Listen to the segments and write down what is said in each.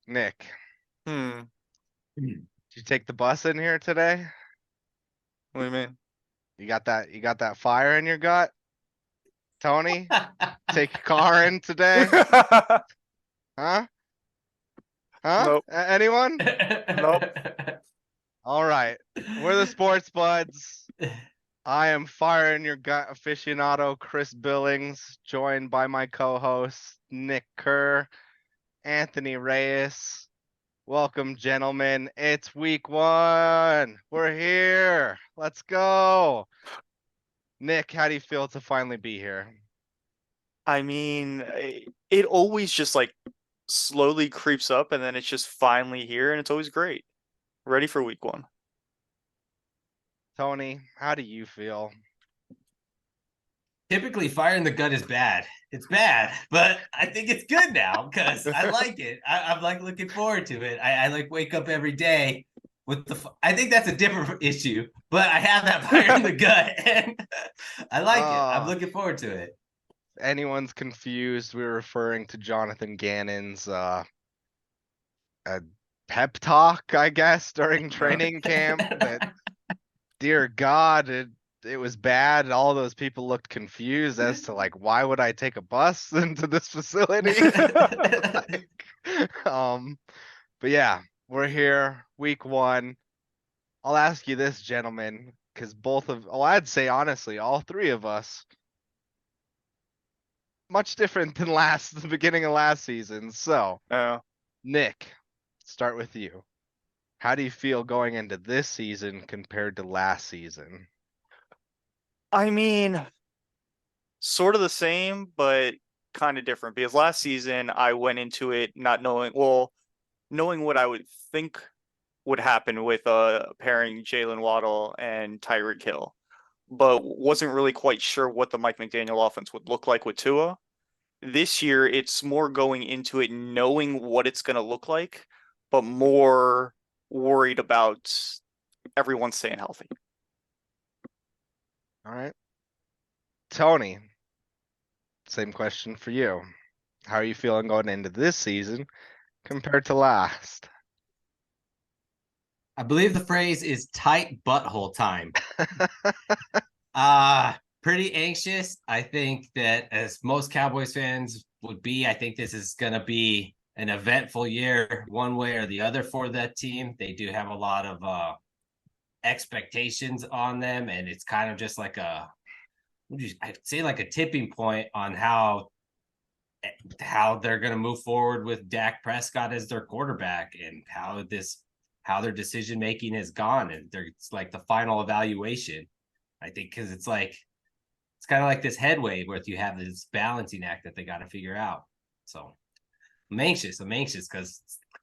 Nick, Hmm. did you take the bus in here today? What do you mean? You got that fire in your gut? Tony, take your car in today? Huh? Huh? Nope. Anyone? Nope. All right. We're the Sports Buds. I am fire in your gut aficionado Chris Billings, joined by my co-host Nick Kerr, Anthony Reyes. Welcome, gentlemen. It's week one. We're here. Let's go. Nick, how do you feel to finally be here? I mean, it always just like slowly creeps up and then it's just finally here and it's always great. Ready for week one. Tony, how do you feel? Typically, fire in the gut is bad. It's bad, but I think it's good now because I like it. I'm like looking forward to it. I like wake up every day with the. I think that's a different issue, but I have that fire in the gut, and I like it. I'm Uh, looking forward to it. anyone's confused, we're referring to Jonathan Gannon's a pep talk, I guess, during training camp that, dear God, it was bad. All those people looked confused as to like, why would I take a bus into this facility? Like, but yeah, we're here, week one. I'll ask you this, gentlemen, because I'd say honestly, all three of us, much different than the beginning of last season. So, Uh, Nick, start with you. How do you feel going into this season compared to last season? I mean, sort of the same, but kind of different because last season I went into it not knowing, well, knowing what I would think would happen with pairing Jalen Waddle and Tyreek Hill, but wasn't really quite sure what the Mike McDaniel offense would look like with Tua. This year, it's more going into it knowing what it's going to look like, but more worried about everyone staying healthy. All right. Tony, same question for you. How are you feeling going into this season compared to last? I believe the phrase is tight butthole time. Pretty anxious. I think that as most Cowboys fans would be, I think this is going to be an eventful year one way or the other for that team. They do have a lot of expectations on them, and it's kind of just like I'd say like a tipping point on how they're going to move forward with Dak Prescott as their quarterback and how their decision making has gone, and it's like the final evaluation. I think because it's kind of like this headway where you have this balancing act that they got to figure out. So I'm anxious. I'm anxious because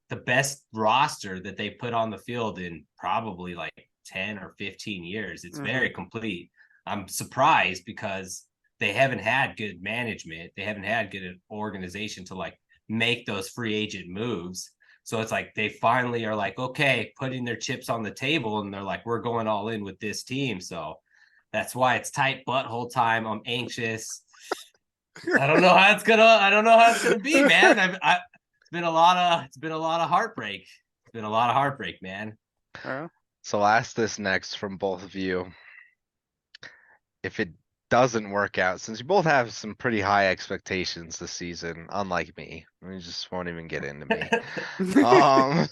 the best roster that they put on the field in probably like 10 or 15 years. It's Mm-hmm. very complete. I'm surprised because they haven't had good management. They haven't had good organization to like make those free agent moves. So it's like they finally are like, okay, putting their chips on the table, and they're like, we're going all in with this team. So that's why it's tight butthole time. I'm anxious. I don't know how it's gonna be, man. It's been a lot of heartbreak. It's been a lot of heartbreak, man. So I'll ask this next from both of you. If it doesn't work out, since you both have some pretty high expectations this season, unlike me, you just won't even get into me. Um,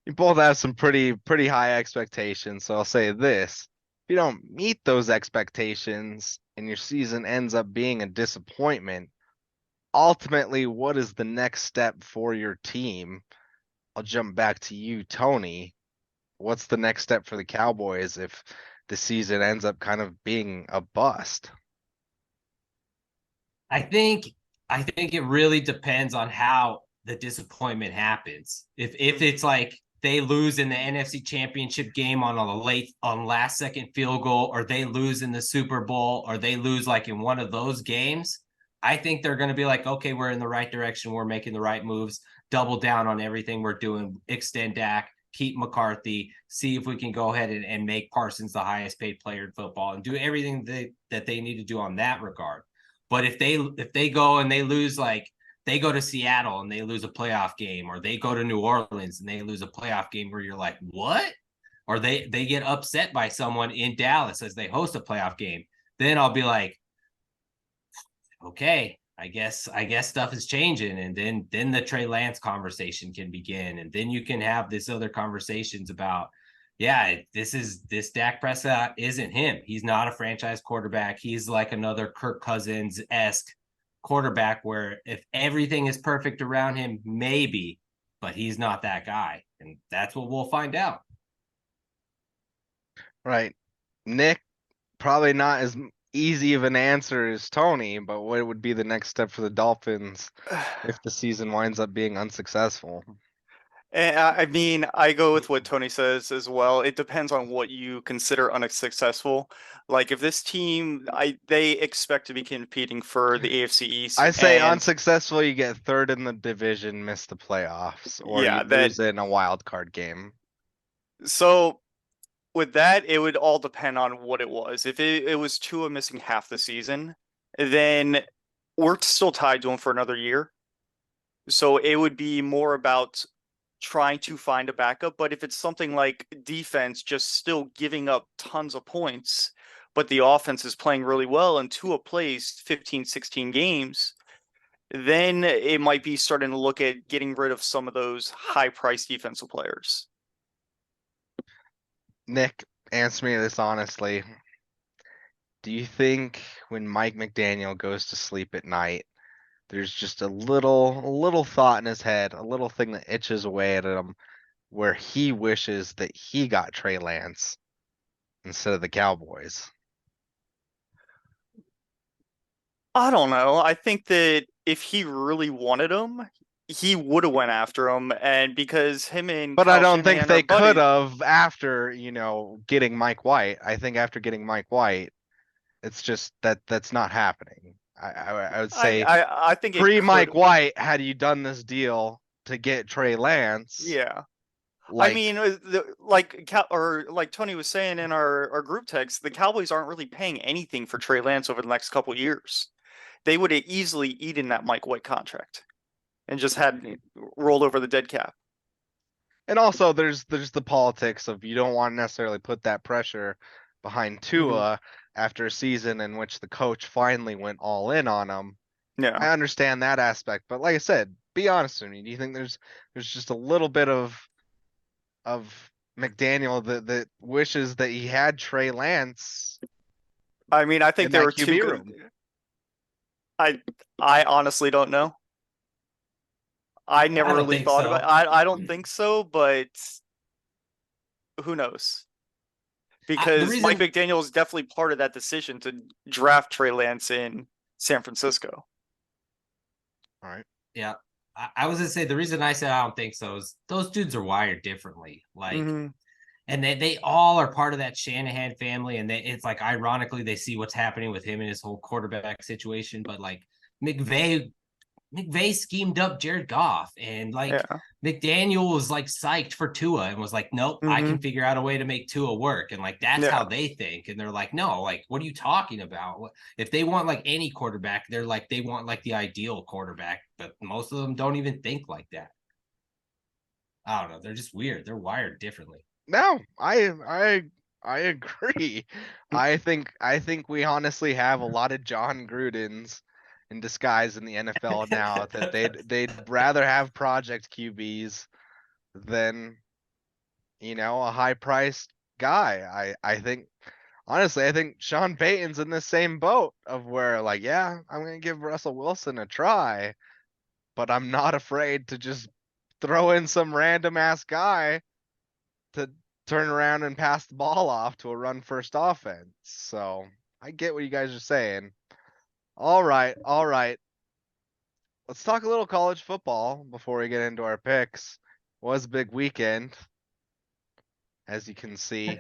you both have some pretty high expectations. So I'll say this: if you don't meet those expectations and your season ends up being a disappointment, ultimately, what is the next step for your team? I'll jump back to you, Tony. What's the next step for the Cowboys if the season ends up kind of being a bust? I think I think it really depends on how the disappointment happens. If it's like they lose in the NFC Championship game on last second field goal, or they lose in the Super Bowl, or they lose like in one of those games, I think they're going to be like, okay, we're in the right direction, we're making the right moves, double down on everything we're doing, extend Dak, keep McCarthy, see if we can go ahead and make Parsons the highest paid player in football, and do everything that they need to do on that regard. But if they go and they lose like they go to Seattle and they lose a playoff game, or they go to New Orleans and they lose a playoff game where you're like, what? Or they get upset by someone in Dallas as they host a playoff game, then I'll be like, okay, I guess stuff is changing, and then the Trey Lance conversation can begin, and then you can have this other conversations about, yeah, this Dak Prescott isn't him. He's not a franchise quarterback. He's like another Kirk Cousins-esque quarterback where if everything is perfect around him, maybe, but he's not that guy, and that's what we'll find out. Right. Nick, probably not as easy of an answer as Tony, but what would be the next step for the Dolphins if the season winds up being unsuccessful? And I mean, I go with what Tony says as well. It depends on what you consider unsuccessful. Like if this team, they expect to be competing for the AFC East. I say and unsuccessful, you get third in the division, miss the playoffs, or Yeah, you lose in a wild card game. So with that, it would all depend on what it was. If it was Tua missing half the season, then we're still tied to him for another year. So it would be more about trying to find a backup. But if it's something like defense just still giving up tons of points, but the offense is playing really well and Tua plays 15, 16 games, then it might be starting to look at getting rid of some of those high-priced defensive players. Nick, answer me this honestly. Do you think when Mike McDaniel goes to sleep at night, there's just a little thought in his head, a little thing that itches away at him where he wishes that he got Trey Lance instead of the Cowboys? I don't know. I think that if he really wanted him, he would have went after him. And because him and But I Kyle don't think Shanahan are they could buddies, have after, getting Mike White. I think after getting Mike White, it's just that's not happening. I would say I think it pre could. Mike White, had you done this deal to get Trey Lance, Yeah. I like, mean, like Tony was saying in our group text, the Cowboys aren't really paying anything for Trey Lance over the next couple of years. They would have easily eaten that Mike White contract and just had rolled over the dead cap. and also there's the politics of you don't want to necessarily put that pressure behind Tua after a season in which the coach finally went all in on him. Yeah. I understand that aspect, but like I said, be honest with me. Do you think there's just a little bit of McDaniel that wishes that he had Trey Lance I mean, I think in there that were two QB good. room? I honestly don't know. I never don't really think thought so. about it. I don't think so, but who knows? Because Mike reason- McDaniel is definitely part of that decision to draft Trey Lance in San Francisco. All right. Yeah. I was gonna say the reason I said I don't think so is those dudes are wired differently. Like, Mhm. and they all are part of that Shanahan family, and it's like ironically they see what's happening with him and his whole quarterback situation. But like McVay schemed up Jared Goff, and like Yeah. McDaniel was like psyched for Tua and was like, nope, I can figure out a way to make Tua work. And like that's how they think. And they're like, no, like, what are you talking about? If they want like any quarterback, they're like, they want like the ideal quarterback, but most of them don't even think like that. I don't know. They're just weird. They're wired differently. No, I agree. I think we honestly have a lot of John Grudens in disguise in the NFL now that they'd rather have project QBs than a high priced guy. I think honestly, I think Sean Payton's in the same boat of where like, yeah, I'm gonna give Russell Wilson a try, but I'm not afraid to just throw in some random ass guy to turn around and pass the ball off to a run first offense. So I get what you guys are saying. All right. Let's talk a little college football before we get into our picks. It was a big weekend, as you can see.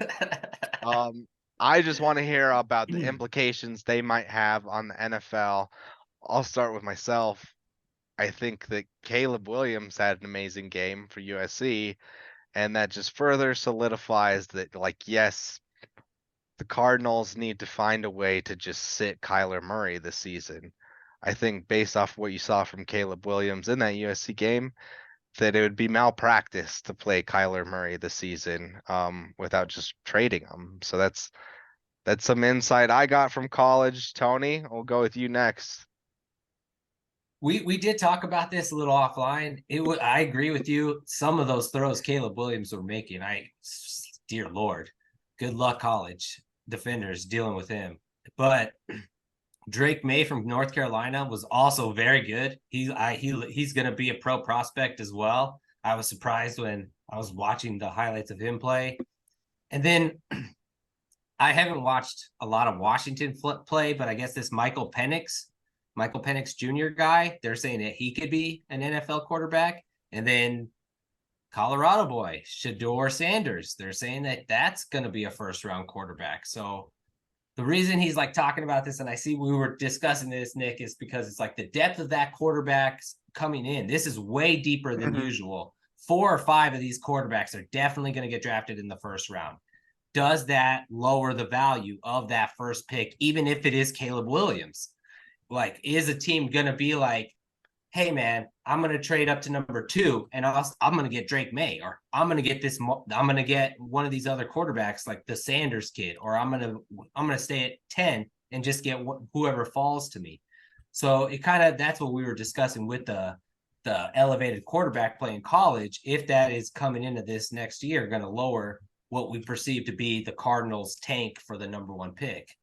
I just want to hear about the implications they might have on the NFL. I'll start with myself. I think that Caleb Williams had an amazing game for USC, and that just further solidifies that, like, yes, the Cardinals need to find a way to just sit Kyler Murray this season. I think based off what you saw from Caleb Williams in that USC game, that it would be malpractice to play Kyler Murray this season without just trading him. So that's some insight I got from college. Tony, we'll go with you next. We did talk about this a little offline. I agree with you. Some of those throws Caleb Williams were making, dear Lord, good luck college defenders dealing with him. But Drake May from North Carolina was also very good. He's going to be a pro prospect as well. I was surprised when I was watching the highlights of him play. And then I haven't watched a lot of Washington play, but I guess this Michael Penix Jr. guy, they're saying that he could be an NFL quarterback. And then Colorado boy, Shedeur Sanders, they're saying that that's going to be a first-round quarterback. So the reason he's like talking about this, and I see we were discussing this, Nick, is because it's like the depth of that quarterback's coming in. This is way deeper than usual. 4 or 5 of these quarterbacks are definitely going to get drafted in the first round. Does that lower the value of that first pick, even if it is Caleb Williams? Like, is a team going to be like, hey, man, I'm going to trade up to number 2 and I'm going to get Drake May, or I'm going to get one of these other quarterbacks like the Sanders kid, or I'm going to stay at 10 and just get whoever falls to me. So that's what we were discussing with the elevated quarterback play in college. If that is coming into this next year, going to lower what we perceive to be the Cardinals' tank for the number 1 pick.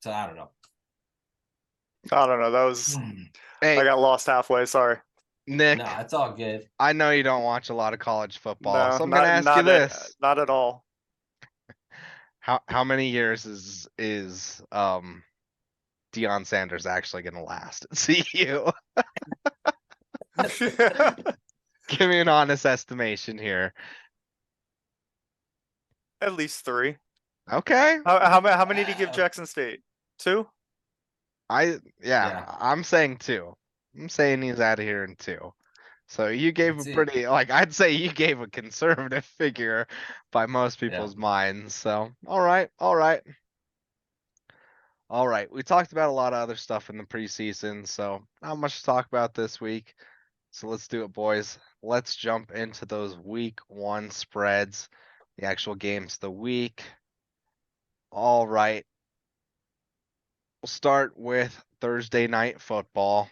So I don't know. That was Hey, I got lost halfway. Sorry. Nick. No, it's all good. I know you don't watch a lot of college football, No, so I'm gonna ask you this: not at all. How many years is Deion Sanders actually gonna last at CU? Give me an honest estimation here. At least 3. Okay. How many did you give Jackson State? 2? Yeah. I'm saying 2. I'm saying he's out of here in 2. So you gave That's a it. pretty, I'd say you gave a conservative figure by most people's minds. So, all right. We talked about a lot of other stuff in the preseason, so not much to talk about this week. So let's do it, boys. Let's jump into those week 1 spreads, the actual games of the week. All right. We'll start with Thursday night football.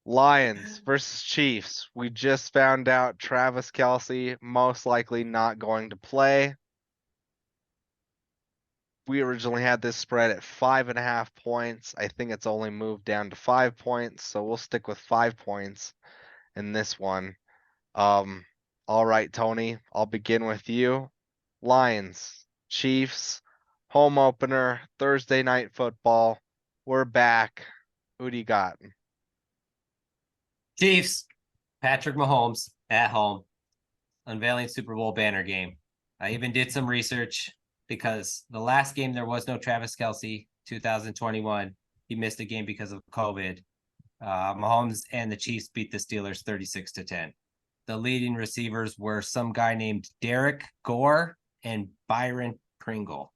Lions versus Chiefs. We just found out Travis Kelce most likely not going to play. We originally had this spread at 5.5 points. I think it's only moved down to 5 points, so we'll stick with 5 points in this one. All right, Tony, I'll begin with you. Lions, Chiefs, home opener, Thursday night football. We're back. Who do you got? Chiefs, Patrick Mahomes at home, unveiling Super Bowl banner game. I even did some research because the last game there was no Travis Kelce, 2021. He missed a game because of COVID. Mahomes and the Chiefs beat the Steelers 36-10. The leading receivers were some guy named Derek Gore and Byron Pringle.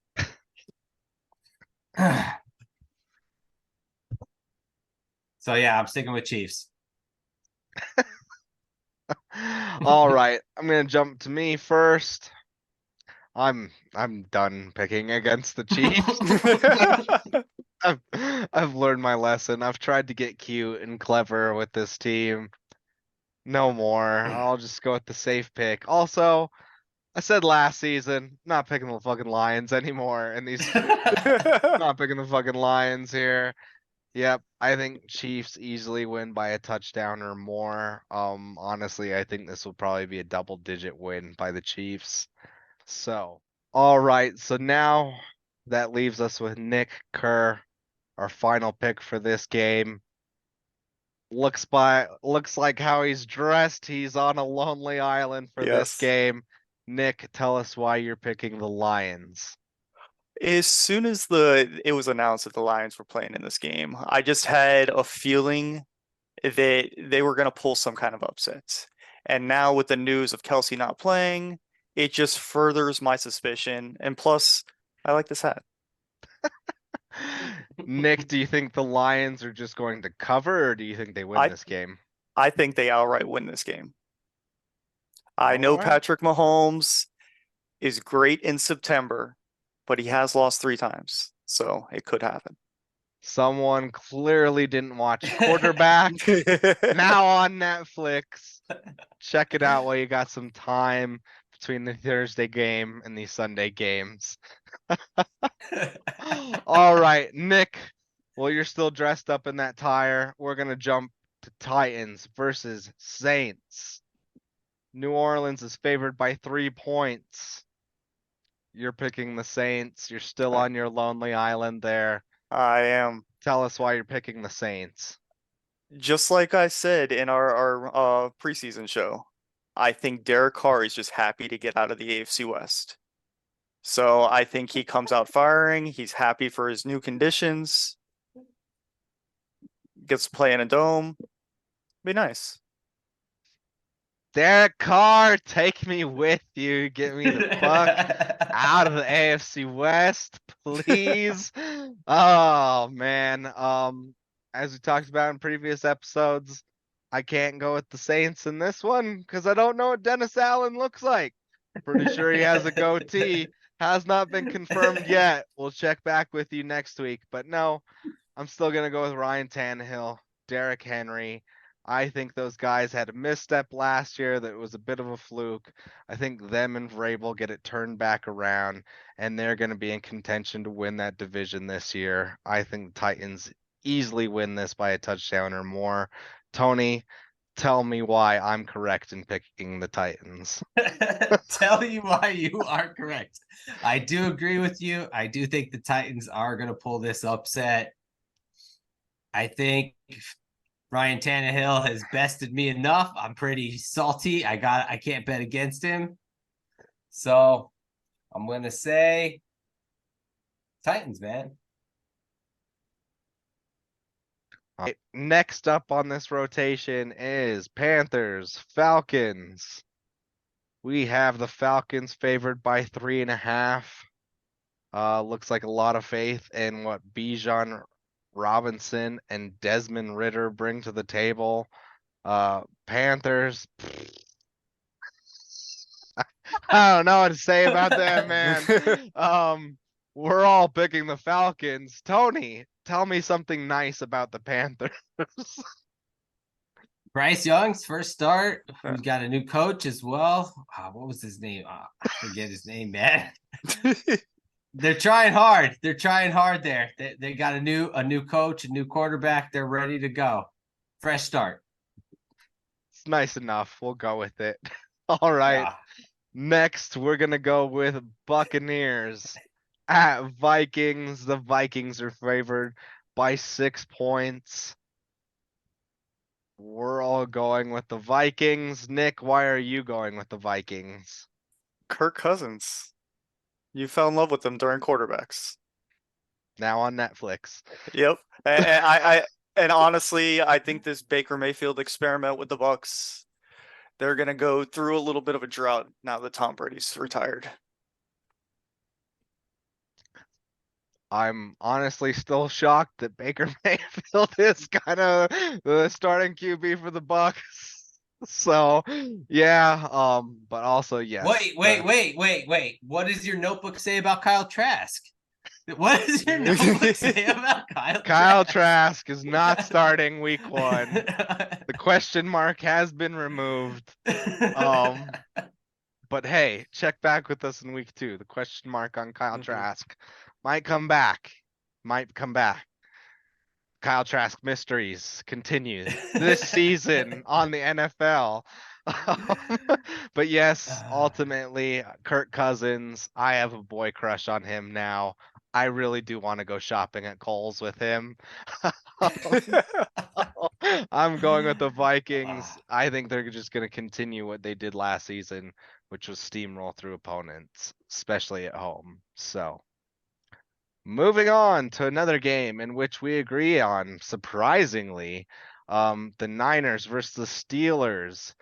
So yeah, I'm sticking with Chiefs. All right, I'm gonna jump to me first. I'm done picking against the Chiefs. I've learned my lesson. I've tried to get cute and clever with this team. No more. I'll just go with the safe pick. Also, I said last season, not picking the fucking Lions anymore. And not picking the fucking Lions here. Yep, I think Chiefs easily win by a touchdown or more. Honestly, I think this will probably be a double-digit win by the Chiefs. So, all right. So now that leaves us with Nick Kerr, our final pick for this game. Looks like how he's dressed. He's on a lonely island for this Yes. game. Nick, tell us why you're picking the Lions. As soon as it was announced that the Lions were playing in this game, I just had a feeling that they were going to pull some kind of upset. And now with the news of Kelce not playing, it just furthers my suspicion. And plus, I like this hat. Nick, do you think the Lions are just going to cover, or do you think they win I this game? I think they outright win this game. I All know right. Patrick Mahomes is great in September, but he has lost 3 times, so it could happen. Someone clearly didn't watch Quarterback. Now on Netflix. Check it out while you got some time between the Thursday game and the Sunday games. All right, Nick. Well, you're still dressed up in that tire. We're gonna jump to Titans versus Saints. New Orleans is favored by 3 points. You're picking the Saints. You're still I, on your lonely island there. I am. Tell us why you're picking the Saints. Just like I said in our preseason show, I think Derek Carr is just happy to get out of the AFC West. So I think he comes out firing. He's happy for his new conditions. Gets to play in a dome. Be nice. Derek Carr, take me with you. Get me the fuck out of the AFC West, please. Oh man. As we talked about in previous episodes, I can't go with the Saints in this one because I don't know what Dennis Allen looks like. Pretty sure he has a goatee. Has not been confirmed yet. We'll check back with you next week. But no, I'm still gonna go with Ryan Tannehill, Derrick Henry. I think those guys had a misstep last year that was a bit of a fluke. I think them and Vrabel get it turned back around, and they're going to be in contention to win that division this year. I think the Titans easily win this by a touchdown or more. Tony, tell me why I'm correct in picking the Titans. Tell you why you are correct. I do agree with you. I do think the Titans are going to pull this upset. I think Ryan Tannehill has bested me enough. I'm pretty salty. I can't bet against him. So I'm gonna say Titans, man. All right, next up on this rotation is Panthers, Falcons. We have the Falcons favored by 3.5. Looks like a lot of faith in what Bijan Robinson and Desmond Ritter bring to the table. Panthers. I don't know what to say about that, man. We're all picking the Falcons. Tony, tell me something nice about the Panthers. Bryce Young's first start. We've got a new coach as well. What was his name? I forget his name, man. They're trying hard. They're trying hard there. They got a new coach, a new quarterback. They're ready to go. Fresh start. It's nice enough. We'll go with it. All right. Yeah. Next, we're gonna go with Buccaneers at Vikings. The Vikings are favored by 6 points. We're all going with the Vikings. Nick, why are you going with the Vikings? Kirk Cousins. You fell in love with them during quarterbacks. Now on Netflix. Yep. And honestly, I think this Baker Mayfield experiment with the Bucs, they're gonna go through a little bit of a drought now that Tom Brady's retired. I'm honestly still shocked that Baker Mayfield is kind of the starting QB for the Bucs. So yeah, but also yes. Wait. What does your notebook say about Kyle Trask? What does your notebook say about Kyle Trask is not starting week 1. The question mark has been removed. But hey, check back with us in week 2. The question mark on Kyle Trask might come back. Kyle Trask mysteries continue this season on the NFL. But yes, ultimately, Kirk Cousins, I have a boy crush on him now. I really do want to go shopping at Kohl's with him. I'm going with the Vikings. I think they're just going to continue what they did last season, which was steamroll through opponents, especially at home. So, moving on to another game in which we agree on, surprisingly, the Niners versus the Steelers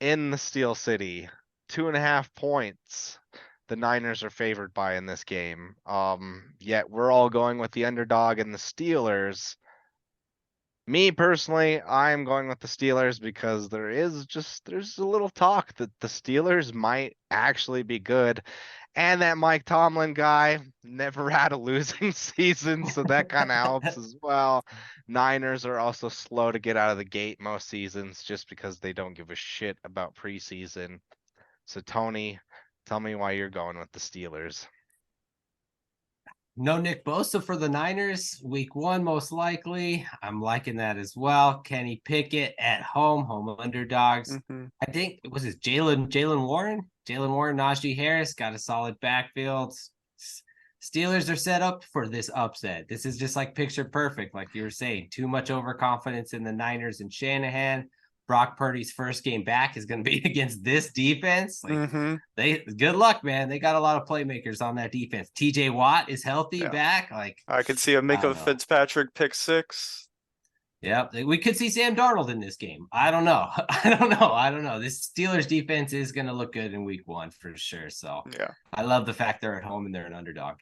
in the Steel City. 2.5 points. the Niners are favored by in this game. Yet we're all going with the underdog and the Steelers. Me personally, I'm going with the Steelers because there's a little talk that the Steelers might actually be good. And that Mike Tomlin guy never had a losing season, so that kind of helps as well. Niners are also slow to get out of the gate most seasons just because they don't give a shit about preseason. So Tony, tell me why you're going with the Steelers. No Nick Bosa for the Niners, week 1, most likely. I'm liking that as well. Kenny Pickett at home underdogs. Mm-hmm. I think it was Jalen Warren. Jalen Warren, Najee Harris got a solid backfield. Steelers are set up for this upset. This is just like picture perfect, like you were saying. Too much overconfidence in the Niners and Shanahan. Brock Purdy's first game back is going to be against this defense. Like they good luck, man. They got a lot of playmakers on that defense. TJ Watt is healthy back. Like I could see a Minka Fitzpatrick pick 6. Yeah, we could see Sam Darnold in this game. I don't know. I don't know. This Steelers defense is going to look good in week 1 for sure. So yeah, I love the fact they're at home and they're an underdog.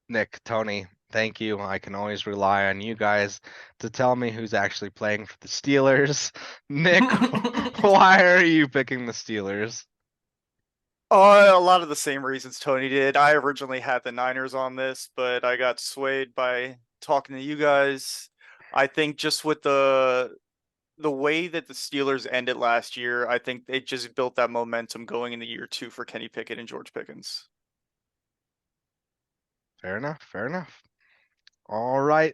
Nick, Tony, thank you. I can always rely on you guys to tell me who's actually playing for the Steelers. Nick, why are you picking the Steelers? A lot of the same reasons Tony did. I originally had the Niners on this, but I got swayed by talking to you guys. I think just with the way that the Steelers ended last year, I think they just built that momentum going into year 2 for Kenny Pickett and George Pickens. Fair enough. Fair enough. All right.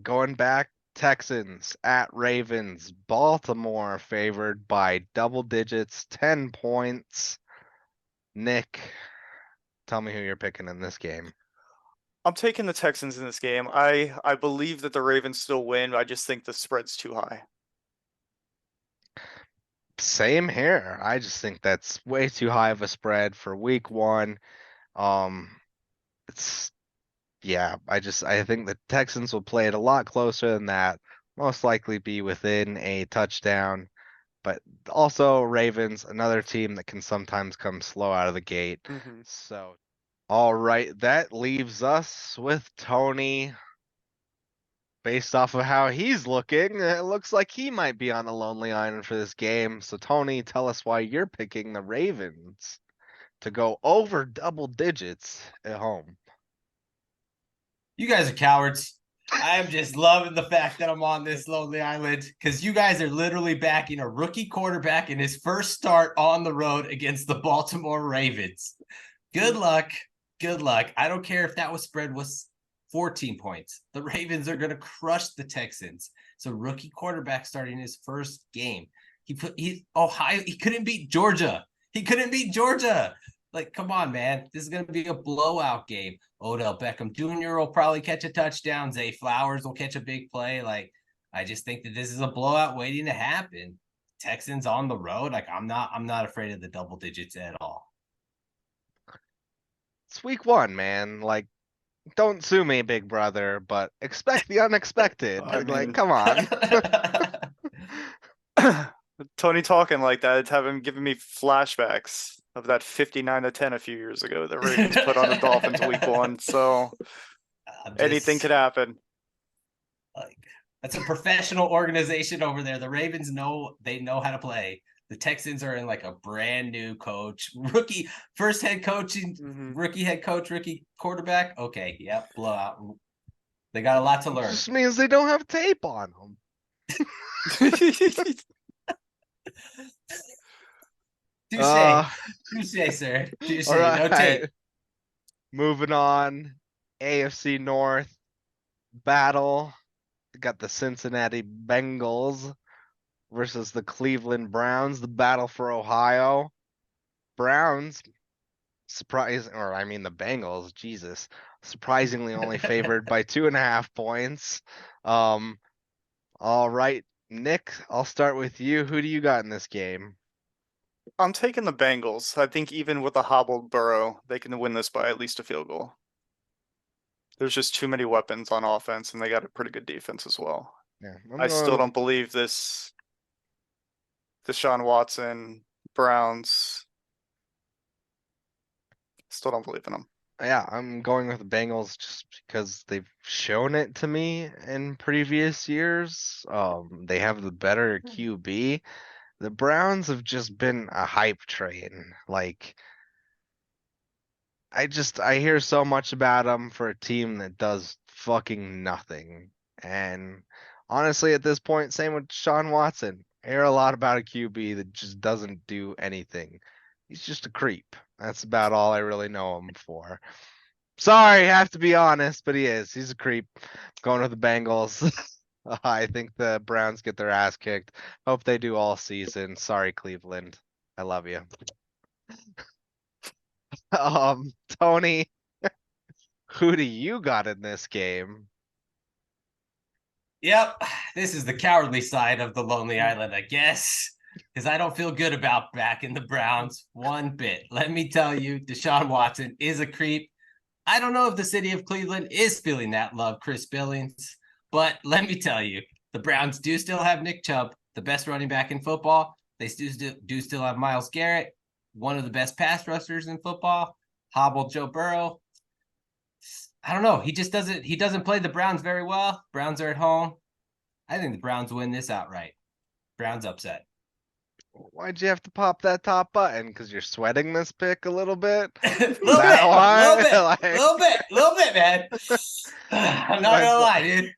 Going back, Texans at Ravens. Baltimore favored by double digits, 10 points. Nick, tell me who you're picking in this game. I'm taking the Texans in this game. I believe that the Ravens still win. I just think the spread's too high. Same here. I just think that's way too high of a spread for week 1. It's I think the Texans will play it a lot closer than that. Most likely be within a touchdown. But also Ravens, another team that can sometimes come slow out of the gate. So, all right, that leaves us with Tony. Based off of how he's looking, it looks like he might be on a lonely island for this game. So, Tony, tell us why you're picking the Ravens to go over double digits at home. You guys are cowards. I am just loving the fact that I'm on this lonely island because you guys are literally backing a rookie quarterback in his first start on the road against the Baltimore Ravens. Good luck. Good luck. I don't care if that spread was 14 points. The Ravens are going to crush the Texans. So rookie quarterback starting his first game. Ohio. He couldn't beat Georgia. Like, come on, man. This is going to be a blowout game. Odell Beckham Jr. will probably catch a touchdown. Zay Flowers will catch a big play. Like, I just think that this is a blowout waiting to happen. Texans on the road. Like, I'm not afraid of the double digits at all. It's week 1, man. Like, don't sue me, big brother, but expect the unexpected. Like, come on. Tony talking like that, it's having given me flashbacks of that 59-10 a few years ago the Ravens put on the Dolphins week 1. So anything could happen. Like, that's a professional organization over there. The Ravens know how to play. The Texans are in like a brand new coach, rookie first head coaching, rookie head coach, rookie quarterback. Okay, yep, blowout. They got a lot to learn. Just means they don't have tape on them. Touche, sir. Touche. Right. No tape. Moving on. AFC North battle. Got the Cincinnati Bengals versus the Cleveland Browns. The battle for Ohio. Browns, the Bengals, Jesus, surprisingly only favored by 2.5 points. All right, Nick, I'll start with you. Who do you got in this game? I'm taking the Bengals. I think even with a hobbled Burrow, they can win this by at least a field goal. There's just too many weapons on offense, and they got a pretty good defense as well. Yeah, I still don't believe this Deshaun Watson, Browns Still don't believe in them. Yeah, I'm going with the Bengals just because they've shown it to me in previous years. They have the better QB. The Browns have just been a hype train. Like, I hear so much about them for a team that does fucking nothing. And honestly, at this point, same with Sean Watson. I hear a lot about a QB that just doesn't do anything. He's just a creep. That's about all I really know him for. Sorry, have to be honest, but he is. He's a creep. Going with the Bengals. I think the Browns get their ass kicked. Hope they do all season. Sorry, Cleveland. I love you. Tony, who do you got in this game? Yep, this is the cowardly side of the Lonely Island, I guess, because I don't feel good about backing the Browns one bit. Let me tell you, Deshaun Watson is a creep. I don't know if the city of Cleveland is feeling that love, Chris Billings, but let me tell you, the Browns do still have Nick Chubb, the best running back in football. They do still have Myles Garrett, one of the best pass rushers in football. Hobbled Joe Burrow. I don't know. He doesn't play the Browns very well. Browns are at home. I think the Browns win this outright. Browns upset. Why'd you have to pop that top button? Because you're sweating this pick a little bit? Little bit, man. I'm not gonna lie, dude.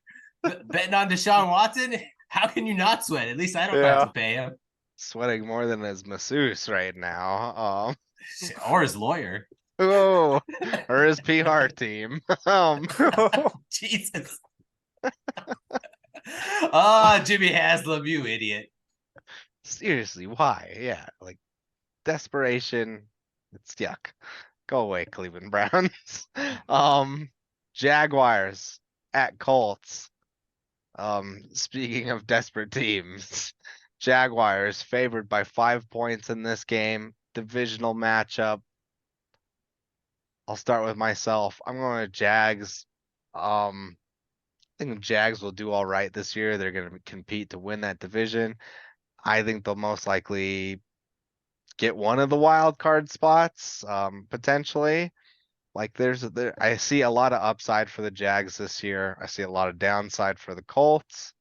Betting on Deshaun Watson, how can you not sweat? At least I don't have to pay him. Sweating more than his masseuse right now. Or his lawyer. Oh, or his PR team. Jesus. Jimmy Haslam, you idiot. Seriously, why? Yeah, like desperation. It's yuck. Go away, Cleveland Browns. Jaguars at Colts. Speaking of desperate teams, Jaguars favored by 5 points in this game. Divisional matchup. I'll start with myself. I'm going to Jags. I think the Jags will do all right this year. They're going to compete to win that division. I think they'll most likely get one of the wild card spots, potentially. Like I see a lot of upside for the Jags this year. I see a lot of downside for the Colts.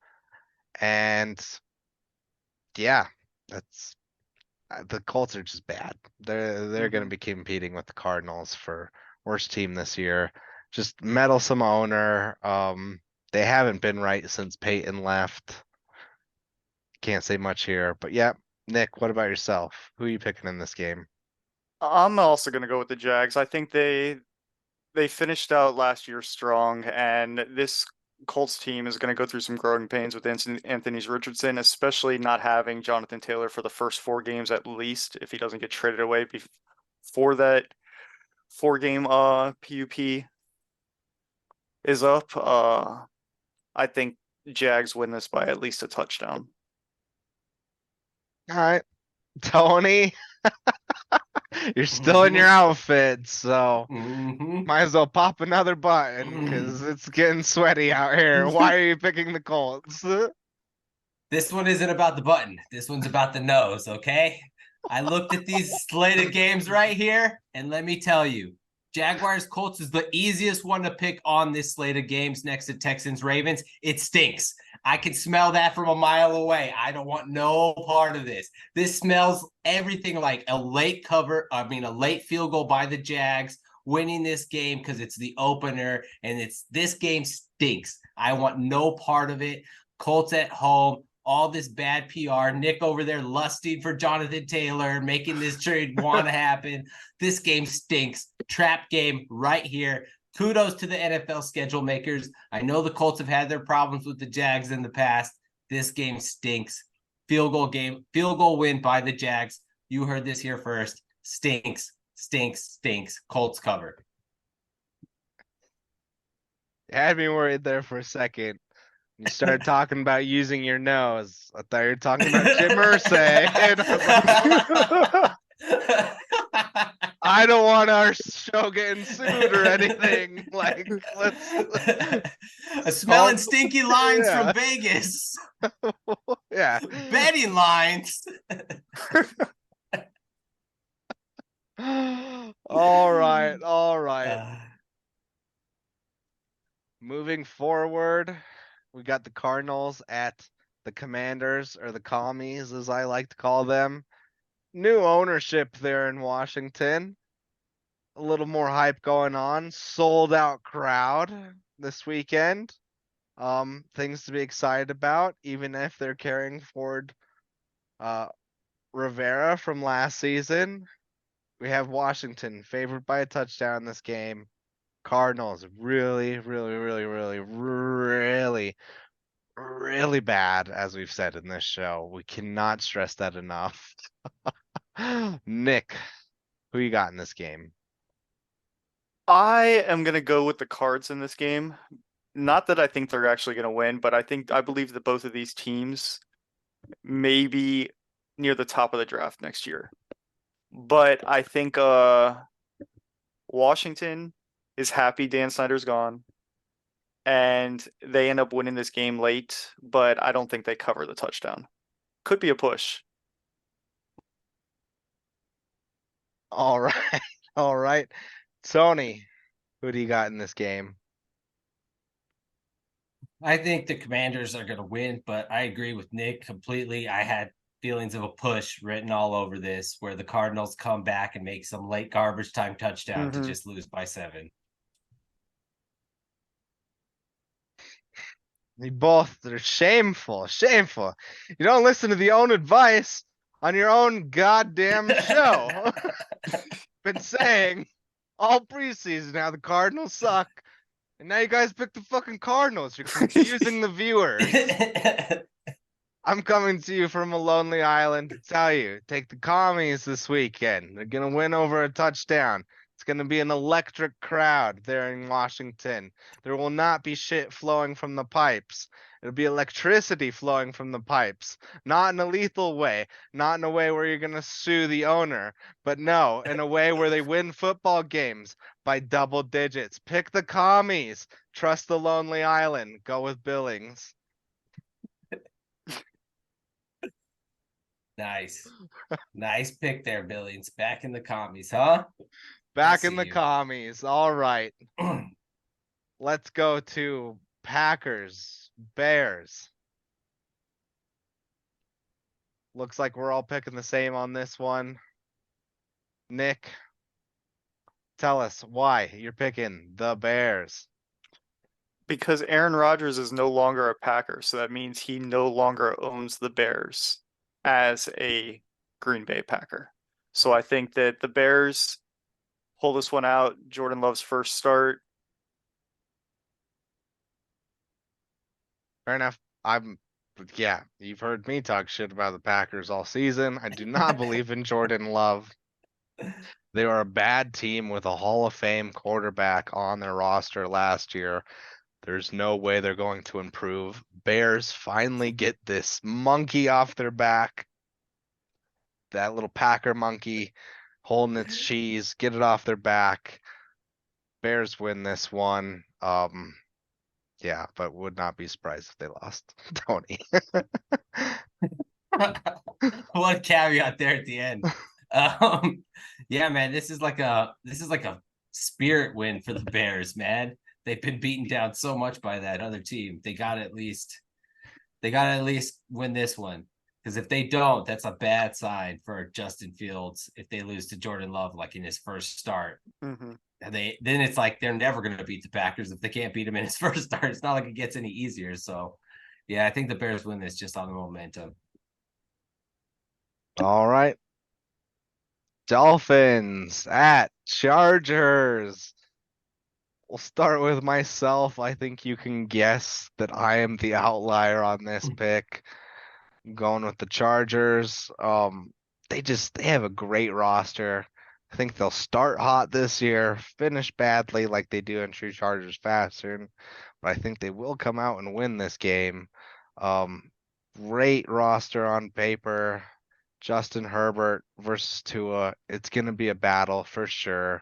And yeah, that's the Colts are just bad. They're going to be competing with the Cardinals for worst team this year. Just meddlesome owner. They haven't been right since Peyton left. Can't say much here, but yeah. Nick, what about yourself? Who are you picking in this game? I'm also gonna go with the Jags. I think they finished out last year strong, and this Colts team is going to go through some growing pains with Anthony Richardson, especially not having Jonathan Taylor for the first 4 games at least, if he doesn't get traded away before that 4-game PUP is up. I think Jags win this by at least a touchdown. All right, Tony, you're still in your outfit, so might as well pop another button because it's getting sweaty out here. Why are you picking the Colts? This one isn't about the button. This one's about the nose, okay? I looked at these slated games right here, and let me tell you, Jaguars Colts is the easiest one to pick on this slate of games next to Texans Ravens. It stinks. I can smell that from a mile away. I don't want no part of this. This smells everything like a late field goal by the Jags, winning this game because it's the opener, and this game stinks. I want no part of it. Colts at home. All this bad PR, Nick over there lusting for Jonathan Taylor, making this trade want to happen. This game stinks. Trap game right here. Kudos to the NFL schedule makers. I know the Colts have had their problems with the Jags in the past. This game stinks. Field goal win by the Jags. You heard this here first. Stinks. Colts covered. You had me worried there for a second. You started talking about using your nose. I thought you were talking about Jim Irsay. And I was like, I don't want our show getting sued or anything. Like, let's smelling stinky lines from Vegas. Yeah. Betting lines. All right. forward, we got the Cardinals at the Commanders, or the Commies, as I like to call them. New ownership there in Washington. A little more hype going on. Sold out crowd this weekend. Things to be excited about, even if they're carrying forward Rivera from last season. We have Washington favored by a touchdown in this game. Cardinals really, really, really, really, really, really bad, as we've said in this show. We cannot stress that enough. Nick, who you got in this game? I am gonna go with the Cards in this game. Not that I think they're actually gonna win, but I believe that both of these teams may be near the top of the draft next year. But I think Washington is happy Dan Snyder's gone, and they end up winning this game late, but I don't think they cover the touchdown. Could be a push. All right. All right. Tony, who do you got in this game? I think the Commanders are going to win, but I agree with Nick completely. I had feelings of a push written all over this, where the Cardinals come back and make some late garbage time touchdown to just lose by 7. You both are shameful, shameful. You don't listen to the own advice on your own goddamn show. Been saying all preseason how the Cardinals suck. And now you guys pick the fucking Cardinals. You're confusing the viewers. I'm coming to you from a lonely island to tell you, take the Commies this weekend. They're going to win over a touchdown. It's going to be an electric crowd there in Washington. There will not be shit flowing from the pipes. It'll be electricity flowing from the pipes. Not in a lethal way. Not in a way where you're going to sue the owner. But no, in a way where they win football games by double digits. Pick the Commies. Trust the lonely island. Go with Billings. Nice. Nice pick there, Billings. Back in the Commies, huh? Back in the Commies. All right. Let's go to Packers, Bears. Looks like we're all picking the same on this one. Nick, tell us why you're picking the Bears. Because Aaron Rodgers is no longer a Packer, so that means he no longer owns the Bears as a Green Bay Packer. So I think that the Bears pull this one out. Jordan Love's first start. Fair enough. Yeah, you've heard me talk shit about the Packers all season. I do not believe in Jordan Love. They were a bad team with a Hall of Fame quarterback on their roster last year. There's no way they're going to improve. Bears finally get this monkey off their back. That little Packer monkey holding its cheese, get it off their back. Bears win this one. Yeah, but would not be surprised if they lost. Tony. What caveat there at the end. Yeah, man, this is like a spirit win for the Bears, man. They've been beaten down so much by that other team. They got to at least win this one. Because if they don't, that's a bad sign for Justin Fields if they lose to Jordan Love like in his first start. Mm-hmm. And then it's like they're never going to beat the Packers if they can't beat him in his first start. It's not like it gets any easier. So, yeah, I think the Bears win this just on the momentum. All right. Dolphins at Chargers. We'll start with myself. I think you can guess that I am the outlier on this pick. I'm going with the Chargers. They have a great roster. I think they'll start hot this year, finish badly like they do in true Chargers fashion, but I think they will come out and win this game. Great roster on paper. Justin Herbert versus Tua. It's going to be a battle for sure.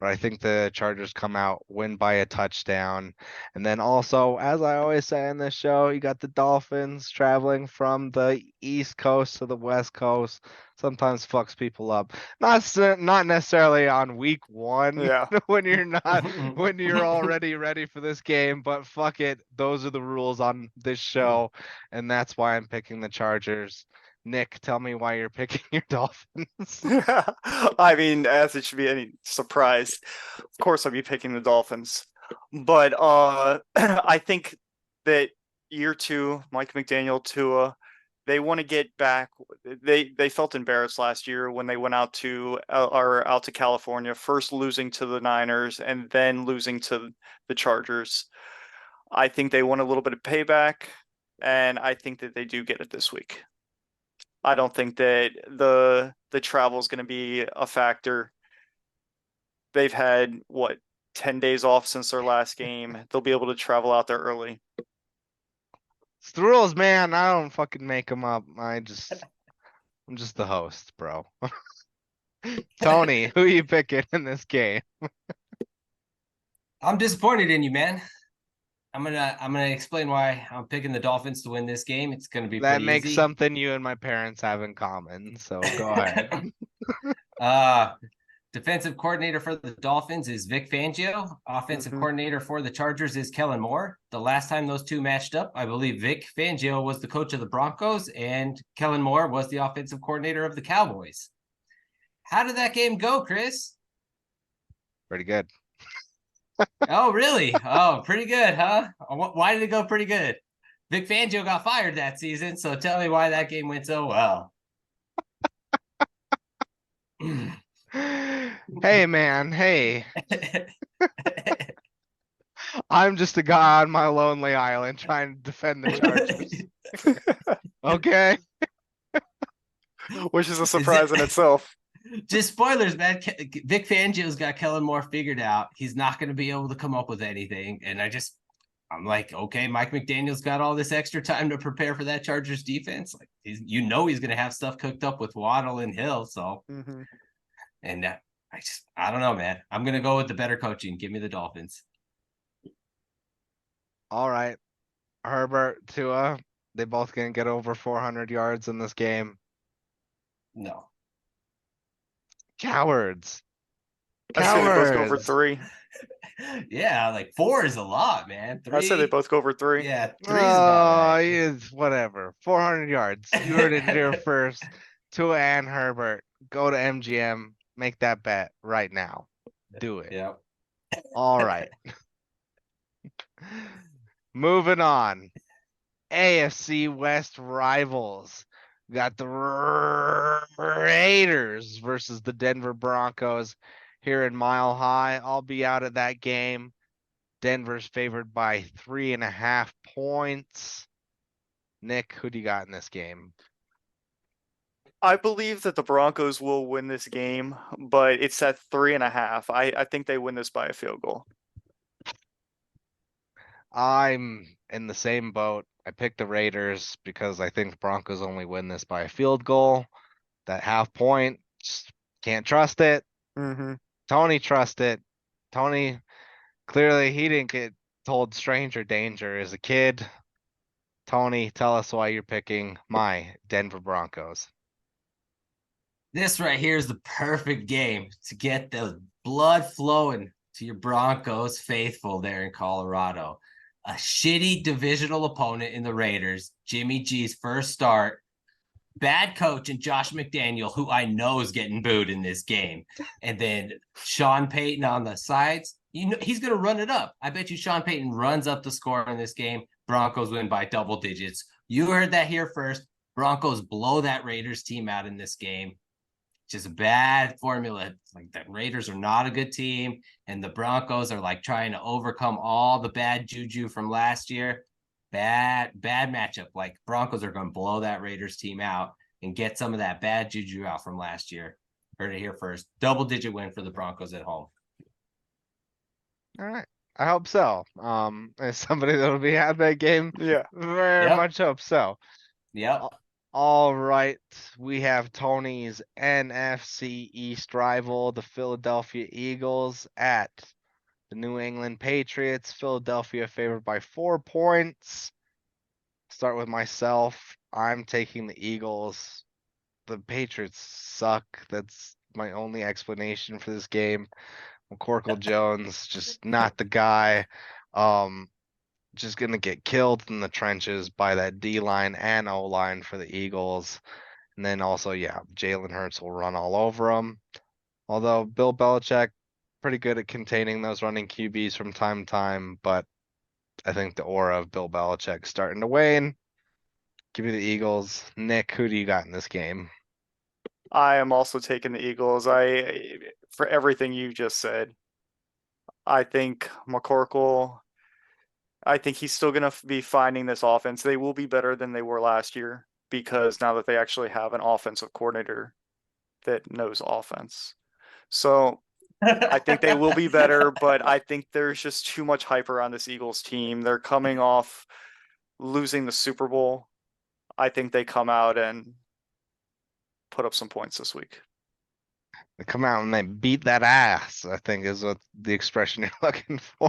but I think the Chargers come out, win by a touchdown. And then also, as I always say in this show, you got the Dolphins traveling from the East Coast to the West Coast. Sometimes fucks people up. Not necessarily on week one Yeah. when you're already ready for this game, but fuck it. Those are the rules on this show, and that's why I'm picking the Chargers. Nick, tell me why you're picking your Dolphins. I mean, as it should be any surprise, of course I'll be picking the Dolphins. But I think that year two, Mike McDaniel, Tua, they want to get back. They felt embarrassed last year when they went out to California, first losing to the Niners and then losing to the Chargers. I think they want a little bit of payback, and I think that they do get it this week. I don't think that the travel is going to be a factor. They've had 10 days off since their last game. They'll be able to travel out there early. It's the rules, man. I don't fucking make them up. I'm just the host, bro. Tony, who are you picking in this game? I'm disappointed in you, man. I'm gonna explain why I'm picking the Dolphins to win this game. It's gonna be That pretty makes easy. something you and my parents have in common. So go ahead. Defensive coordinator for the Dolphins is Vic Fangio. Offensive coordinator for the Chargers is Kellen Moore. The last time those two matched up, I believe Vic Fangio was the coach of the Broncos and Kellen Moore was the offensive coordinator of the Cowboys. How did that game go, Chris? Pretty good. Oh, really? Oh, pretty good, huh? Why did it go pretty good? Vic Fangio got fired that season, so tell me why that game went so well. Hey, man. Hey. I'm just a guy on my lonely island trying to defend the Chargers. Okay. Which is a surprise in itself. Just spoilers, man. Vic Fangio's got Kellen Moore figured out. He's not going to be able to come up with anything. And I'm like, okay, Mike McDaniel's got all this extra time to prepare for that Chargers defense. Like, he's going to have stuff cooked up with Waddle and Hill. So, and I don't know, man. I'm going to go with the better coaching. Give me the Dolphins. All right. Herbert, Tua, they both going to get over 400 yards in this game. No. Cowards. I say they both go for 3. Yeah, like 4 is a lot, man. 3. I say they both go for 3. Yeah, 3 is about right. It's whatever. 400 yards. You heard it here first. Tua and Herbert. Go to MGM. Make that bet right now. Do it. Yeah. All right. Moving on. AFC West rivals. We got the Raiders versus the Denver Broncos here in Mile High. I'll be out at that game. Denver's favored by 3.5 points. Nick, who do you got in this game? I believe that the Broncos will win this game, but it's at 3.5. I think they win this by a field goal. I'm in the same boat. I picked the Raiders because I think the Broncos only win this by a field goal. That half point, just can't trust it. Tony trust it. Tony, clearly he didn't get told stranger danger as a kid. Tony, tell us why you're picking my Denver Broncos. This right here is the perfect game to get the blood flowing to your Broncos faithful there in Colorado. A shitty divisional opponent in the Raiders, Jimmy G's first start. Bad coach and Josh McDaniel, who I know is getting booed in this game. And then Sean Payton on the sides. He's going to run it up. I bet you Sean Payton runs up the score in this game. Broncos win by double digits. You heard that here first. Broncos blow that Raiders team out in this game. Just a bad formula. It's like the Raiders are not a good team, and the Broncos are like trying to overcome all the bad juju from last year. Bad matchup. Like Broncos are going to blow that Raiders team out and get some of that bad juju out from last year. Heard it here first. Double-digit win for the Broncos at home. All right. I hope so. As somebody that'll be at that game, yeah, very much hope so. Yep. All right, we have Tony's NFC East rival, the Philadelphia Eagles, at the New England Patriots. Philadelphia favored by 4 points. Start with myself. I'm taking the Eagles. The Patriots suck. That's my only explanation for this game. McCorkle Jones, just not the guy. Just gonna get killed in the trenches by that D line and O line for the Eagles. And then also, yeah, Jalen Hurts will run all over them. Although Bill Belichick, pretty good at containing those running QBs from time to time, but I think the aura of Bill Belichick starting to wane. Give me the Eagles. Nick, who do you got in this game? I am also taking the Eagles. For everything you just said, I think McCorkle. I think he's still going to be finding this offense. They will be better than they were last year because now that they actually have an offensive coordinator that knows offense. So I think they will be better, but I think there's just too much hype around this Eagles team. They're coming off losing the Super Bowl. I think they come out and put up some points this week. They come out and they beat that ass, I think is what the expression you're looking for.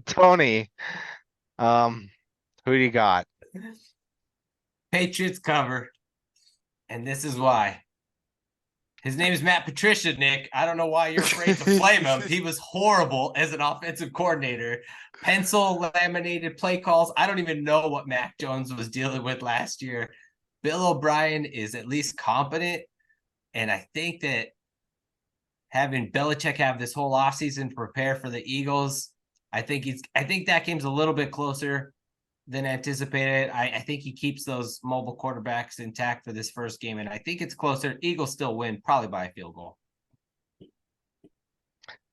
Tony, who do you got? Patriots cover, and this is why. His name is Matt Patricia, Nick. I don't know why you're afraid to blame him. He was horrible as an offensive coordinator. Pencil laminated play calls. I don't even know what Mac Jones was dealing with last year. Bill O'Brien is at least competent, and I think that having Belichick have this whole offseason to prepare for the Eagles, I think that game's a little bit closer than anticipated. I think he keeps those mobile quarterbacks intact for this first game, and I think it's closer. Eagles still win, probably by a field goal.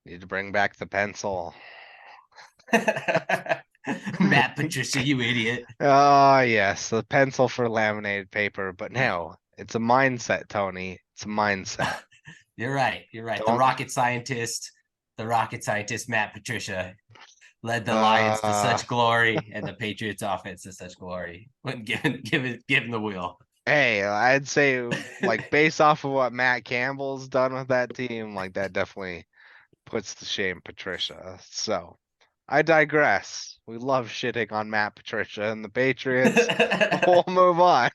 Need to bring back the pencil. Matt Patricia, you idiot. Oh, yes, the pencil for laminated paper, but no, it's a mindset, Tony. It's a mindset. You're right. Don't- The rocket scientist, Matt Patricia, led the Lions to such glory and the Patriots offense to such glory when given the wheel. Hey, I'd say like based off of what Matt Campbell's done with that team, like that definitely puts to shame Patricia. So I digress. We love shitting on Matt Patricia and the Patriots. We'll move on.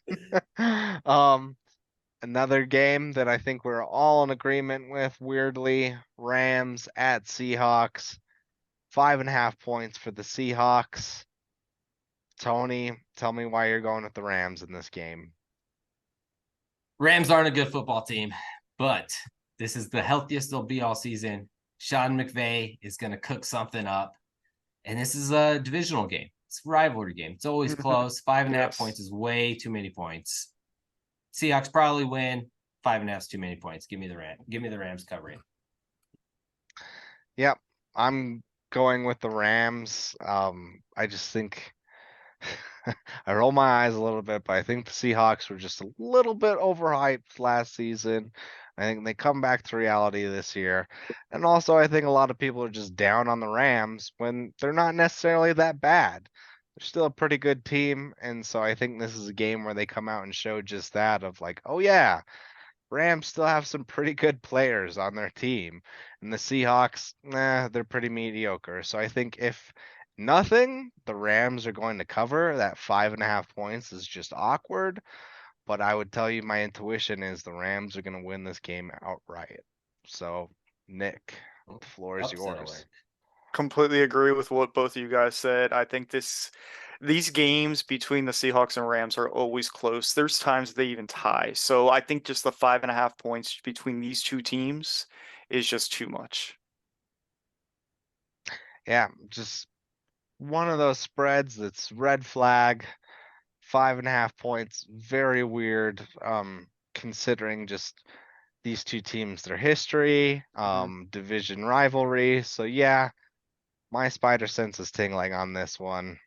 Another game that I think we're all in agreement with, weirdly, Rams at Seahawks. 5.5 points for the Seahawks. Tony, tell me why you're going with the Rams in this game. Rams aren't a good football team, but this is the healthiest they'll be all season. Sean McVay is going to cook something up, and this is a divisional game. It's a rivalry game. It's always close. 5.5 points is way too many points. Seahawks probably win. 5.5 is too many points. Give me the Rams covering. Yep, I'm going with the Rams. I just think I roll my eyes a little bit, but I think the Seahawks were just a little bit overhyped last season. I think they come back to reality this year. And also, I think a lot of people are just down on the Rams when they're not necessarily that bad. They're still a pretty good team. And so I think this is a game where they come out and show just that of like, oh, yeah, Rams still have some pretty good players on their team. And the Seahawks, they're pretty mediocre. So I think if nothing, the Rams are going to cover. That 5.5 points is just awkward. But I would tell you my intuition is the Rams are going to win this game outright. So, Nick, the floor is yours. Completely agree with what both of you guys said. I think these games between the Seahawks and Rams are always close. There's times they even tie. So I think just the 5.5 points between these two teams is just too much. Yeah, just one of those spreads that's red flag. 5.5 points, very weird. Considering just these two teams, their history, division rivalry. So yeah, my spider sense is tingling on this one.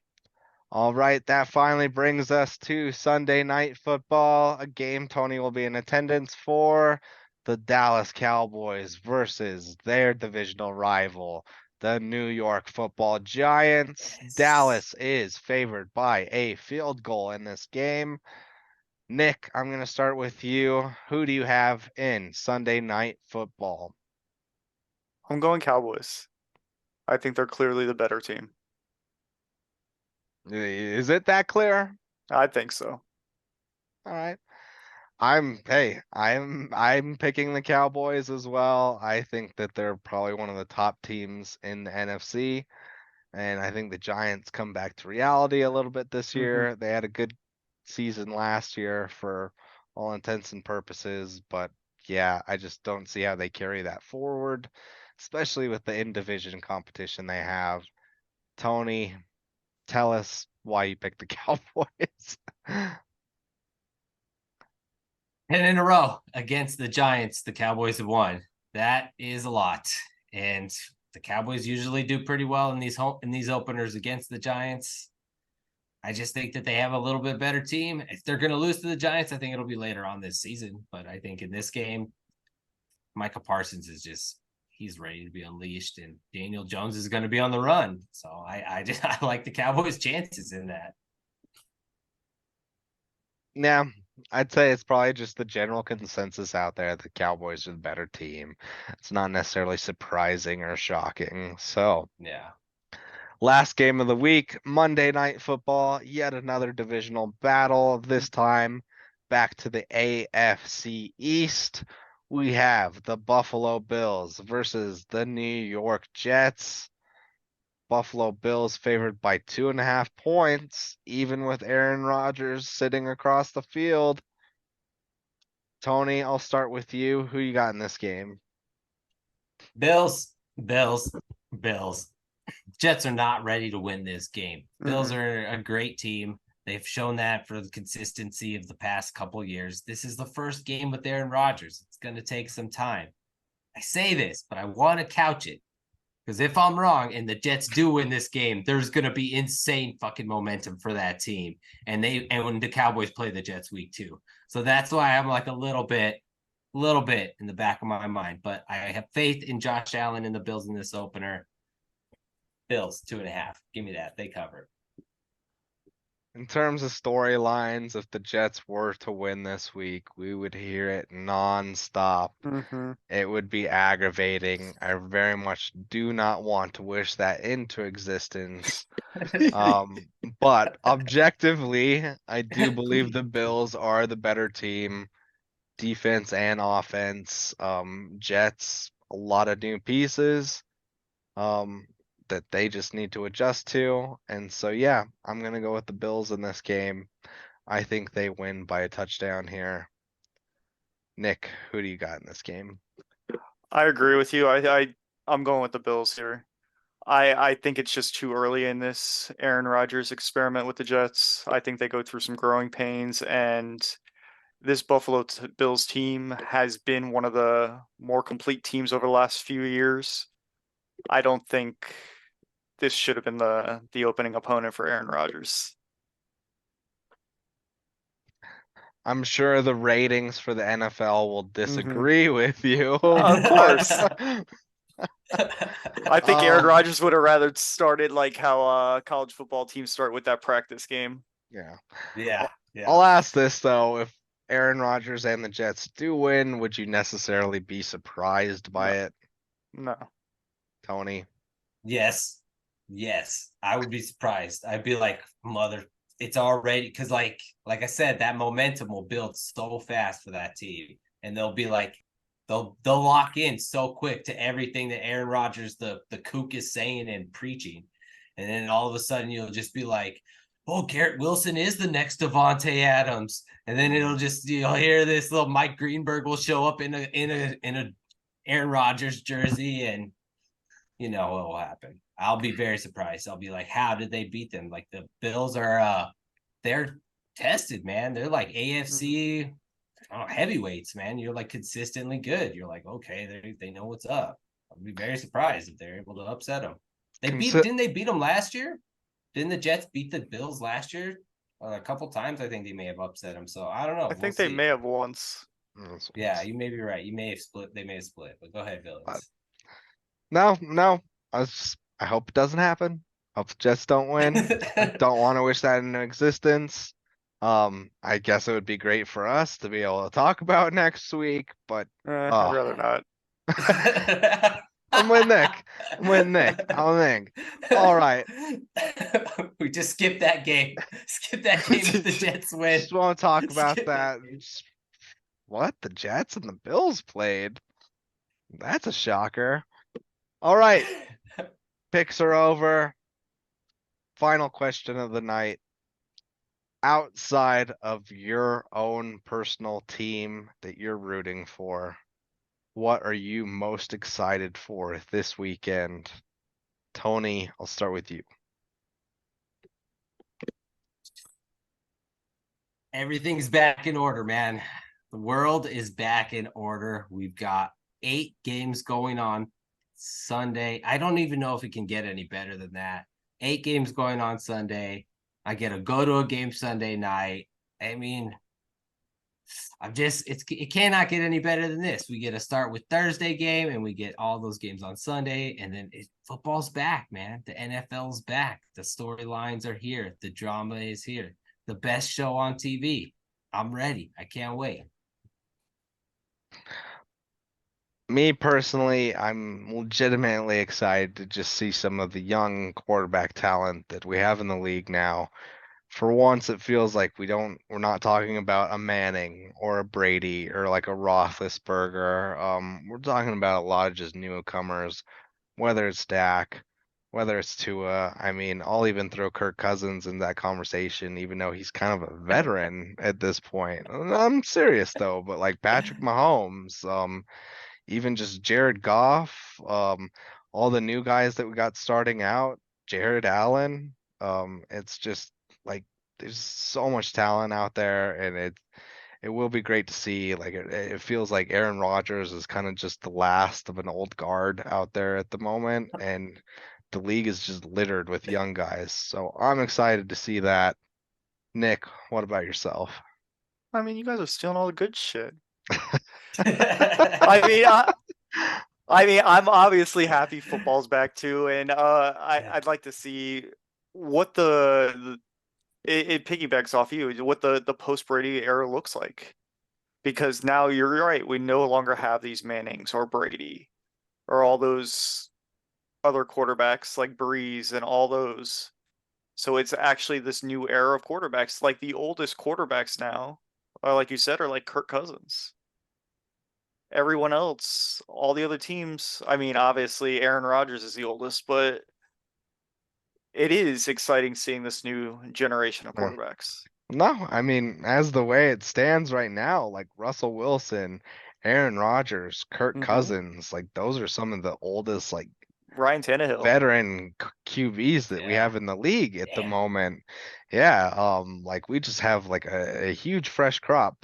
All right, that finally brings us to Sunday Night Football, a game Tony will be in attendance for. The Dallas Cowboys versus their divisional rival, the the New York Football Giants. Yes. Dallas is favored by a field goal in this game. Nick, I'm going to start with you. Who do you have in Sunday Night Football? I'm going Cowboys. I think they're clearly the better team. Is it that clear? I think so. All right. I'm picking the Cowboys as well. I think that they're probably one of the top teams in the NFC. And I think the Giants come back to reality a little bit this year. They had a good season last year for all intents and purposes, but yeah, I just don't see how they carry that forward, especially with the in-division competition they have. Tony, tell us why you picked the Cowboys. 10 in a row against the Giants, the Cowboys have won. That is a lot. And the Cowboys usually do pretty well in these openers against the Giants. I just think that they have a little bit better team. If they're going to lose to the Giants, I think it'll be later on this season. But I think in this game, Micah Parsons is he's ready to be unleashed, and Daniel Jones is going to be on the run. So I like the Cowboys' chances in that. Yeah, I'd say it's probably just the general consensus out there. The Cowboys are the better team. It's not necessarily surprising or shocking. So, yeah. Last game of the week, Monday Night Football, yet another divisional battle. This time back to the AFC East. We have the Buffalo Bills versus the New York Jets. Buffalo Bills favored by 2.5 points, even with Aaron Rodgers sitting across the field. Tony, I'll start with you. Who you got in this game? Bills. Jets are not ready to win this game. Bills are a great team. They've shown that for the consistency of the past couple of years. This is the first game with Aaron Rodgers. It's going to take some time. I say this, but I want to couch it. Because if I'm wrong and the Jets do win this game, there's going to be insane fucking momentum for that team. And when the Cowboys play the Jets week 2. So that's why I'm like a little bit in the back of my mind. But I have faith in Josh Allen and the Bills in this opener. Bills 2.5. Give me that. They cover. In terms of storylines, if the Jets were to win this week, we would hear it nonstop. It would be aggravating. I very much do not want to wish that into existence. But objectively, I do believe the Bills are the better team, defense and offense. Jets, a lot of new pieces. That they just need to adjust to. And so, yeah, I'm going to go with the Bills in this game. I think they win by a touchdown here. Nick, who do you got in this game? I agree with you. I'm going with the Bills here. I think it's just too early in this Aaron Rodgers experiment with the Jets. I think they go through some growing pains, and this Buffalo Bills team has been one of the more complete teams over the last few years. I don't think this should have been the opening opponent for Aaron Rodgers. I'm sure the ratings for the NFL will disagree with you. Of course. I think Aaron Um, Rodgers would have rather started like how college football teams start with that practice game. Yeah. Yeah. I'll ask this though, if Aaron Rodgers and the Jets do win, would you necessarily be surprised by it, No. Tony? Yes. I would be surprised. I'd be like, it's already, because like I said, that momentum will build so fast for that team. And they'll be like, they'll lock in so quick to everything that Aaron Rodgers, the kook, is saying and preaching. And then all of a sudden you'll just be like, oh, Garrett Wilson is the next Devontae Adams. And then you'll hear this little Mike Greenberg will show up in a Aaron Rodgers jersey, and you know what will happen. I'll be very surprised. I'll be like, how did they beat them? Like, the Bills are they're tested, man. They're like AFC heavyweights, man. You're like consistently good. You're like, okay, they know what's up. I'll be very surprised if they're able to upset them. Didn't they beat them last year? Didn't the Jets beat the Bills last year? A couple times, I think they may have upset them. So I don't know. I think they may have once. Yeah, you may be right. They may have split. But go ahead, Villains. No. I hope it doesn't happen. Hope the Jets don't win. Don't want to wish that into existence. I guess it would be great for us to be able to talk about next week, but I'd rather not. I'm with Nick. I'm Nick. All right. We just skipped that game. Skip that game if the Jets win. Just want to talk about that. What? The Jets and the Bills played? That's a shocker. All right. Picks are over. Final question of the night. Outside of your own personal team that you're rooting for, what are you most excited for this weekend? Tony, I'll start with you. Everything's back in order, man. The world is back in order. We've got 8 games going on Sunday. I don't even know if it can get any better than that. 8 games going on Sunday. I get to go to a game Sunday night. I mean, it cannot get any better than this. We get to start with Thursday game and we get all those games on Sunday. And then football's back, man. The NFL's back. The storylines are here. The drama is here. The best show on TV. I'm ready. I can't wait. Me personally, I'm legitimately excited to just see some of the young quarterback talent that we have in the league now. For once, it feels like we're not talking about a Manning or a Brady or like a Roethlisberger. We're talking about a lot of just newcomers, whether it's Dak, whether it's Tua. I mean, I'll even throw Kirk Cousins in that conversation, even though he's kind of a veteran at this point. I'm serious though, but like Patrick Mahomes, even just Jared Goff, all the new guys that we got starting out, Jared Allen. It's just like there's so much talent out there, and it will be great to see. Like it feels like Aaron Rodgers is kind of just the last of an old guard out there at the moment, and the league is just littered with young guys. So I'm excited to see that. Nick, what about yourself? I mean, you guys are stealing all the good shit. I mean, I'm obviously happy football's back too, and I'd like to see what it piggybacks off you, what the post Brady era looks like, because now you're right, we no longer have these Mannings or Brady or all those other quarterbacks like Breeze and all those. So it's actually this new era of quarterbacks. Like the oldest quarterbacks now, like you said, are like Kirk Cousins. Everyone else, all the other teams, I mean, obviously Aaron Rodgers is the oldest, but it is exciting seeing this new generation of quarterbacks. No, I mean, as the way it stands right now, like Russell Wilson, Aaron Rodgers, Kirk Cousins, like those are some of the oldest, like Ryan Tannehill, veteran QBs that we have in the league at the moment. Yeah, like we just have like a huge fresh crop.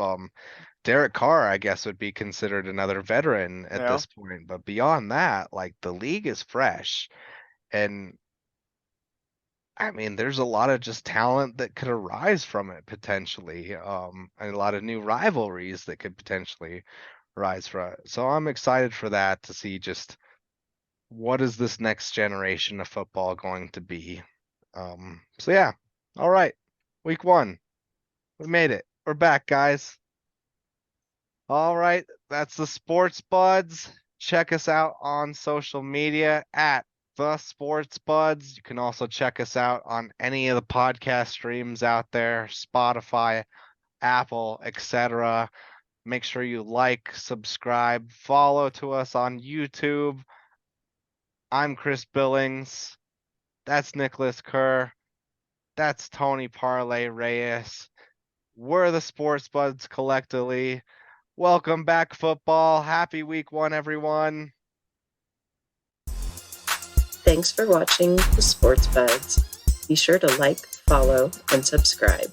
Derek Carr, I guess, would be considered another veteran at this point, but beyond that, like the league is fresh, and I mean, there's a lot of just talent that could arise from it potentially, and a lot of new rivalries that could potentially rise from it. So I'm excited for that, to see just what is this next generation of football going to be. So yeah, all right, week 1, we made it. We're back, guys. All right, that's the Sports Buds. Check us out on social media at the Sports Buds. You can also check us out on any of the podcast streams out there, Spotify, Apple, etc. Make sure you like, subscribe, follow to us on YouTube. I'm Chris Billings. That's Nicholas Kerr. That's Tony Parlay Reyes. We're the Sports Buds collectively. Welcome back, football. Happy week 1, everyone. Thanks for watching the Sports Buds. Be sure to like, follow, and subscribe.